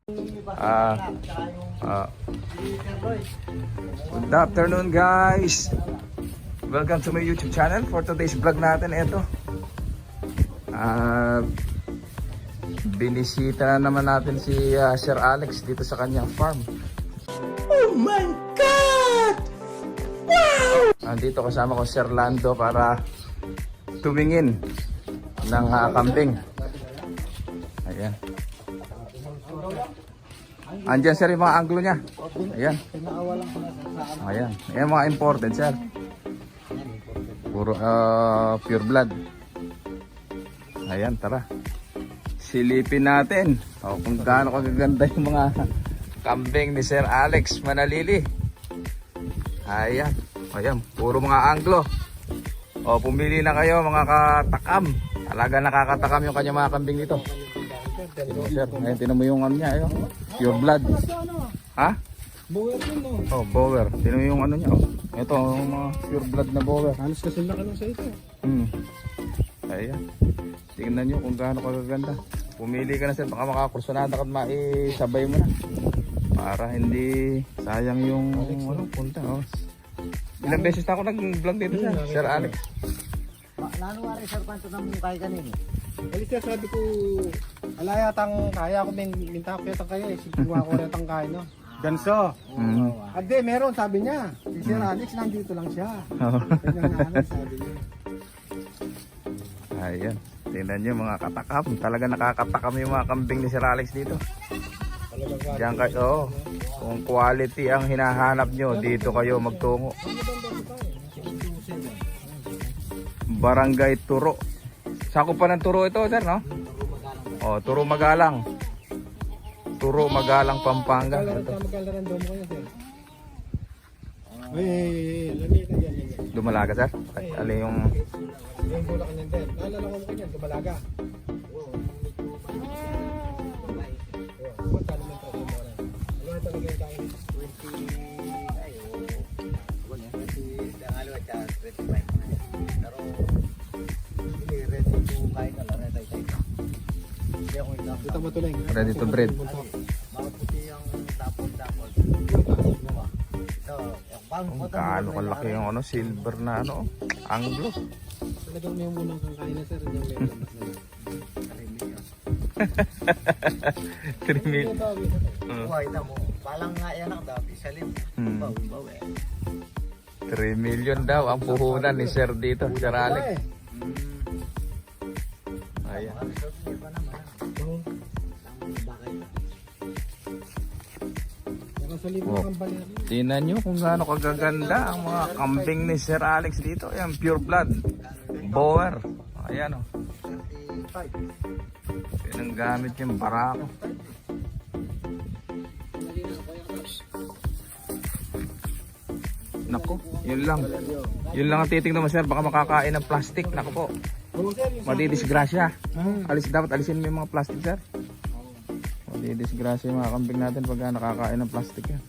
Ah, good afternoon guys. Welcome to my YouTube channel. For today's vlog natin, ito binisita naman natin si Sir Alex dito sa kanyang farm. Oh my God! Wow! Andito kasama ko Sir Lando para tumingin ng kambing. Ayan. Andiyan sir yung mga anglo niya. Ayan. Ayan. Ayan mga imported sir. Puro pure blood. Ayan, tara. Silipin natin kung gaano kagaganda yung mga kambing ni Sir Alex Manalili. Ayan. Ayan, puro mga anglo. Pumili na kayo mga katakam. Talaga nakakatakam yung kanya mga kambing dito. Sir, ayan, tinan mo yung ano niya, ayo. Pure blood. Ha? Bower yun, no? Oh, bower. Tinan mo yung ano niya, oh. Ito, yung mga pure blood na bower. Halos kasi laki lang sa ito. Ayan. Tingnan nyo kung gaano kagaganda. Pumili ka na sir, baka makakursunada ka at maisabay mo na. Para hindi sayang yung punta. Oh. Ilang beses na ako nag-vlog dito sir, Sir Alex. Lalo nga rin sir, panto ng mukay kanina. Alis sir, sabi ko, alaya tang kaya ko minta ko yatang kaya eh. Siguro ko yatang kaya, no? Ganso. Ade, meron, sabi niya. Si Sir Alex, nandito lang siya. Kanya nga, sabi niya. Ayan. Tingnan nyo mga katakam. Talaga nakakatakam yung mga kambing ni Sir Alex dito. Diyan kayo. Kung quality ang hinahanap nyo, dito kayo magtungo. Barangay Turo. Sakop pa ng Turo ito, sir, no? Turo Magalang. Turo Magalang, Pampanga. Magkalaran daw mo kayo, sir. Lami na yan. Dumalaga, sir? Alin yung... Yung bola kanyan din. Naalala ko mo kanyan, dumalaga. Magkano man ito, dumalaga. Ano talaga yung kain? 20, ay, wala, 20, dangalo at 25. Pero, hindi, ready to kain na lang, ready tayo. Hindi ako ito. Ito matuloy. Ready to breed. Maputi yung dapol-dapol. Ito, yung Gaano kalaki yung ano, silver na ano, anglo. Talagang may munang kang kain na sir. Hindi may lamas na yun. 3 million. Buhay na mo. Palang nga yan ako daw, isalim. Bawi. 3 million daw ang puhunan ni Sir dito, Sir Alex. Ayan. Tingnan nyo kung gaano kagaganda ang mga kambing ni Sir Alex dito. Ayan, pure blood. Bower. Ayan o. Pinanggamit yung barako. Nako, yun lang. Yun lang ang titignan mo sir. Baka makakain ng plastic. Nako po. Madidisgrasya. Dapat alisin mo yung mga plastic sir. Madidisgrasya yung mga kambing natin pag nakakain ng plastic yan.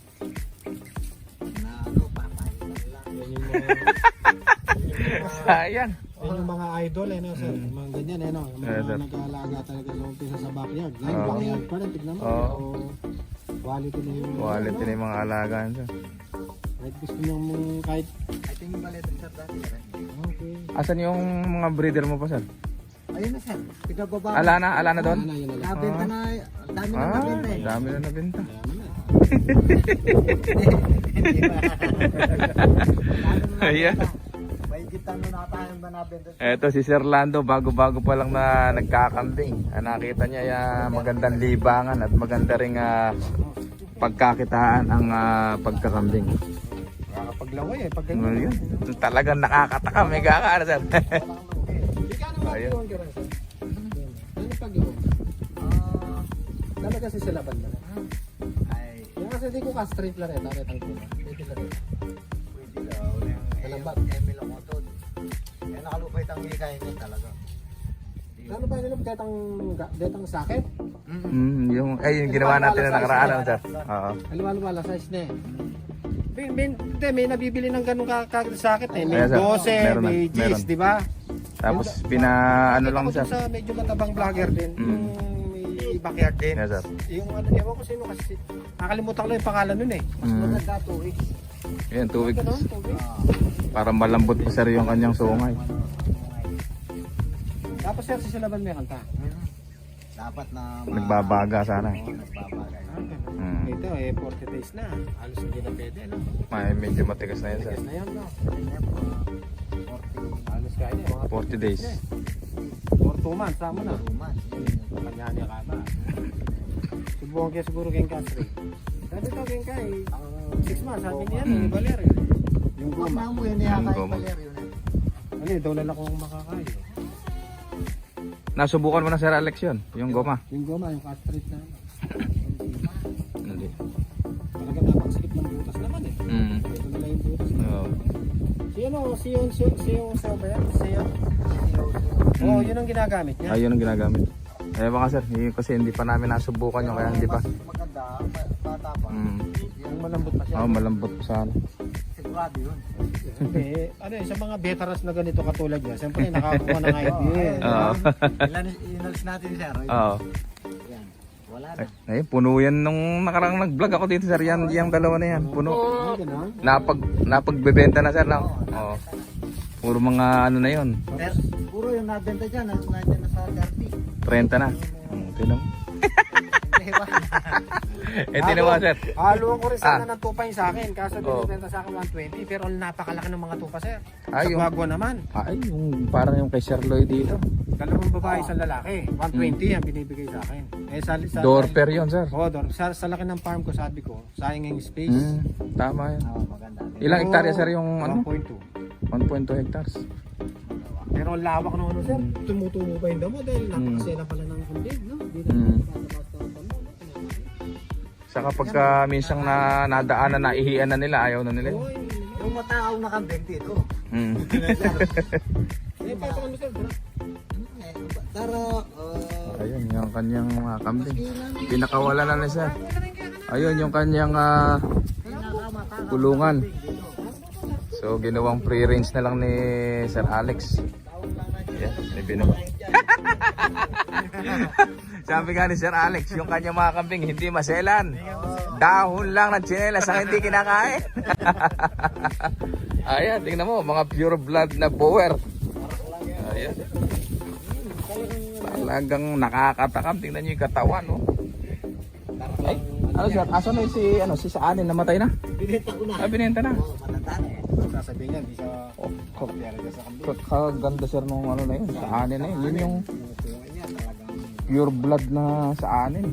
Sayang. Yan yung mga idol no sir, mga ganyan no, yung mga nag-aalaga talaga sa umpisa sa backyard. Ngayon backyard pa rin, tignan mo. Quality na yung quality na yung mga alagaan sir. Kahit gusto nyo kahit I think malit ang sir dati. okay. Asan yung mga breeder mo pa sir? Ayun na sir, pinababa. Ala na doon? Nabenta na, dami na nabenta eh. Dami na nabenta. Ayan. May gitang na tayong nabenta. Eto si Sir Lando, bago-bago pa lang na nagkakambing. Nakita niya yung magandang libangan at maganda ring pagkakitaan ang pagkakambing. Nakakapaglaway pag Yun, talagang nakakatakam. May kakaano sir. Ayun. Ano pag-iwan? Talaga si sila banda. Ay, Yung kasi di ko ka-straight lang rin. Naretang ko. Pwede lang rin. pwede daw. Alambat. Emil ako to. Nakalupay tang hikay niya talaga. Ano ba nila detang sakit? Yung ginawa natin na nakaraan ano, sir. Oo. Aluwa-luwa size na eh. May nabibili ng ganun sakit eh. May Ayan, sir. 12, Meron na, may meron. G's, di ba? Tapos pinaano lang Nakita sir. ko sa medyo matabang vlogger din. Yung may backyard din. Yes, sir. Yung ano, ewan ko sino kasi, nakalimutan ko lang yung pangalan nun eh. Mas Mm. maganda 2 weeks. Yan, 2 weeks. Ganun, tubig. Para malambot pa sir yung kanyang sungay. Tapos sir, si Silaban may kanta. Dapat na Nagbabaga sana. nagbabagay. Mm. Ito eh, 40 days na. Halos hindi na pwede, no? May medyo matigas na yan sir. Tigas na yan, no? Ganyan, mga 40 Halos kaya niya, mga 40 days. or 2 months, tama na. rumas. Kanya niya ka ba? Subukan kaya siguro kayong kasri. Sabi to kayong kay, 6 months, sabi niya, yung Valerio. Yung Huwag guma. na mo yun, niyakay goma. Valerio na. Ano yun, daw lang akong makakayo. Nasubukan mo na sir Alex yun? Yung goma? Yung guma, yung castrate na. Hindi. Talaga napakasakit ng butas naman eh. Mm. Ito nila yung butas. Oo. Si yung sa ba yan? Si yung? Oo, yun ang ginagamit niya. Ayun ang ginagamit. Eh baka sir, kasi hindi pa namin nasubukan yun kaya hindi pa. Mas maganda, bata pa. Mm. Yung malambot pa siya. Oh, malambot pa sana. Sigurado yun. Siyempre, ano sa mga veterans na ganito katulad niya, siyempre nakakuha ng idea. Oo. Inalis natin sir. Oo. Yan. Wala na. Eh, puno yan nung nakarang nag-vlog ako dito sir. Yan, yung dalawa na yan. Puno. Ano gano'n? Napagbebenta na sir lang. Oo. Puro mga ano na yun. Pero puro yung nabenta dyan, nandiyan na sa 30. 30 na. Tinan mo. Diba? Eh, tinan mo sir. Haluan ko rin sana ng tupa yung sa akin. Kaso Oo. binibenta sa akin 120. Pero napakalaki ng mga tupa sir. Ay, Sa yung- Guagua naman. Ay, yung parang yung kay Sir Lloyd dito. Dalawang babae, isang lalaki. 120 ang binibigay sa akin. Eh, sa Dorper yun sir. Oo, sa laki ng farm ko, sabi ko, sayang yung space. Mm, tama yan. Oo, maganda din. Ilang hektarya sir yung ano? 1.2. 1.2 hectares. Pero ang lawak ng ano sir, tumutubo pa yung damo dahil napakasela pala ng kambing, no? Hindi na Mm. basta-basta ang damo, no? Saka pagka minsang nadaanan na ihian na nila, ayaw na nila. Oo, yun. Yung mataaw na kambing dito. Mm. Eh, pasok kami sir, bro. Tara, Ayun, yung kanyang mga kambing. Pinakawala na na siya. Ayun, yung kanyang kulungan. So, ginawang free range na lang ni Sir Alex. Yan, may binawa. Sabi nga ni Sir Alex, yung kanyang mga kambing hindi maselan. Dahon lang ng tsinelas ang hindi kinakain. Ayan, tingnan mo, mga pure blood na bower. Ayan. Talagang nakakatakam. Tingnan nyo yung katawan, no? Ay, ano sir? Asan na si Saanin? Namatay na? binenta ko na. Ah, binenta na. Oo, matanda na eh. Sasabihin niya, di siya Oh, kapatera dyan sa kambing. kaganda sir nung ano na yun. Saanin na yun. Yun yung Tulungan niya talagang. pure blood na Saanin.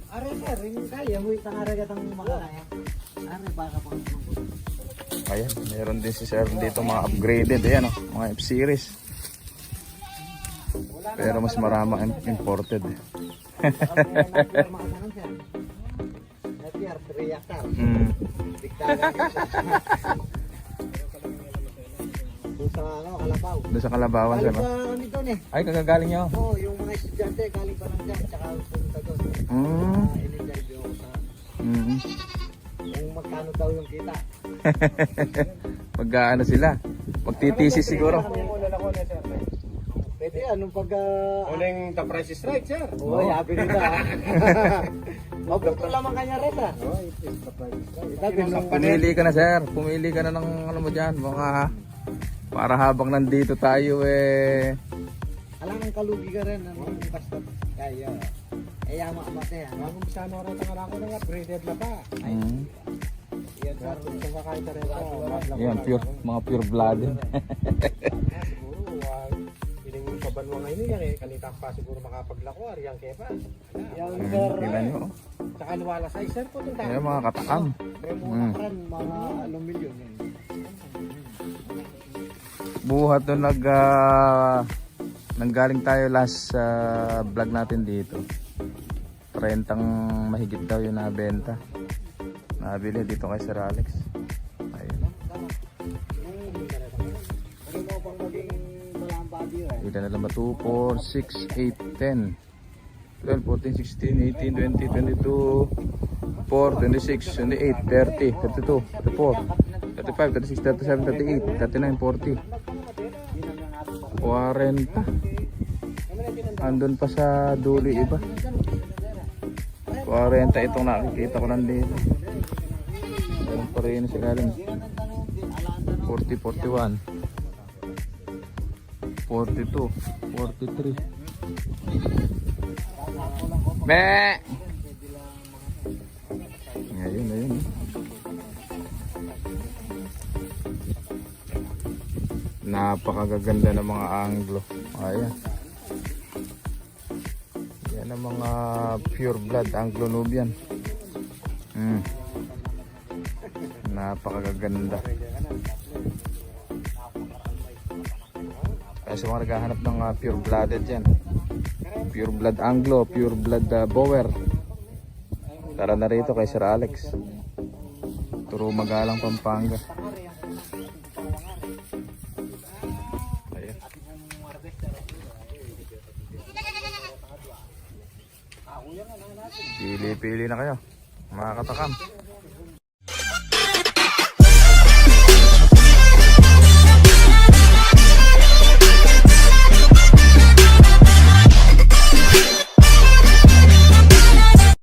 Are sir, yung kaya mo itang aragatang makalaya. Are baka pang Ayan, meron din si sir dito mga upgraded. Ayan, oh, mga F-series. Pero mas marama imported. Napier makasangam sir. Napier, 3 hektar. Mm. Diktagan doon sa ano, Kalabaw. Doon sa Kalabawan sir. Galing No? pa kami doon eh. Ay, kagagaling nyo. Oo, yung mga estudyante galing pa lang dyan. Tsaka punta doon. Mm. In-interview ako sa Mm. kung magkano daw yung kita. Pagka ano sila, magtitisi siguro. Ulala ko na sir. Pwede anong pag... Uling the price is right sir. Oo, yabi nila. Mabuto lamang kanya rin ah. Oh, it is the price is right. Sabi nung... Pumili ka na sir, pumili ka na ng ano mo dyan, mga para habang nandito tayo eh. Alam ang kalugi ka rin. Basta kaya. Kaya maamate ah. Ang umpisa na rin ang ako ng upgraded na ba? Mm. Yan sir. Kung kakain ka rin ako, Yan, mga pure blood. siguro, piling yung pabanwa ngayon yan eh. Kanita pa siguro makapaglako, ariyang kepa. Yan sir. Tingnan nyo. Tsaka luwala sa sir po itong Ayan mga katakam. May muna ka rin mga anong milyon yan. Buhat doon nanggaling tayo last vlog natin dito. 30 mahigit daw yung nabenta. Nabili dito kay Sir Alex. Ayun. Ano mo pang maging walang body eh. Dito na naman 2, 4, 6, 8, 10, 12, 14, 16, 18, 20, 22, 4, 26, 28, 30, 32, 34, 35, 36, 37, 38, 39, 40. 40. Andun pa sa dulo iba. 40 itong nakikita ko nandito. Meron pa rin sa galing. 40, 41. 42, 43. Me! Ayun, ayun. Napakagaganda ng mga anglo. Ayan. Yan ang mga pure blood Anglo-Nubian. Napakaganda. Kaya sa mga naghahanap ng pure blooded yan. Pure blood Anglo, pure blood Boer. Tara na rito kay Sir Alex. Turo Magalang, Pampanga. Ayan. Pili-pili na kayo, mga katakam.